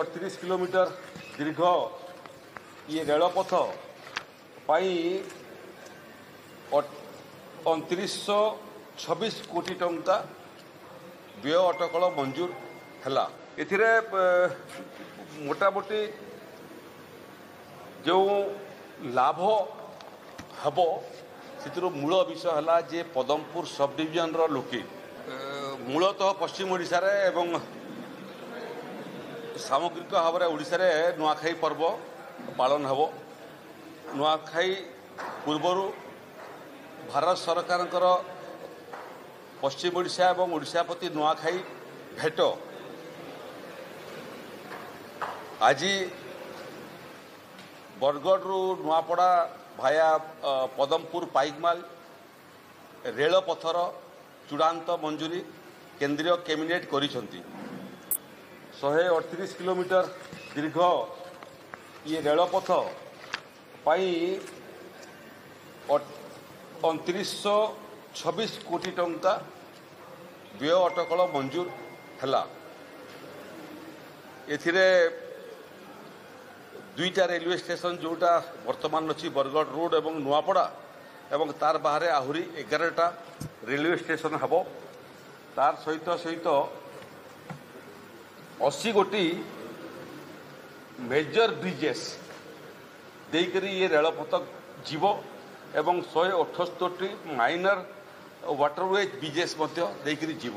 138 kilometre दीर्घ ये रेलपथ पाई 2926 कोटी टंका व्यय अटकल मंजूर है। एथिरे मोटामोटी जो लाभ हम से मूल विषय है जे पदमपुर सब डिविजन लोके मूलतः पश्चिम ओडिशा रे एवं सामग्रिक भाव में ओडिशा रे नुआखाई पर्व पालन हम। नुआखाई पूर्वर भारत सरकार पश्चिम ओडिशा एवं ओडिशा प्रति नुआखाई भेट आज बरगढ़ नुआपड़ा भाया पदमपुर पाइकमाल रेलपथर चूड़ांत मंजूरी केंद्रीय कैबिनेट करिसेंती। 138 किलोमीटर दीर्घ ये रेलपथ पाई 2926 कोटी टंका व्यय अटकल मंजूर है। एथिरे दुईटा रेलवे स्टेशन जोटा वर्तमान अच्छी बरगढ़ रोड एवं नुआपड़ा एवं तार बाहर आहरी 11टा रेलवे स्टेशन हम। तार सहित सहित 80 गोटी मेजर ब्रिजेस देकरी ये रेलपथ जीव एवं 178 माइनर वाटरवेज ब्रिजेस देकरी जीव।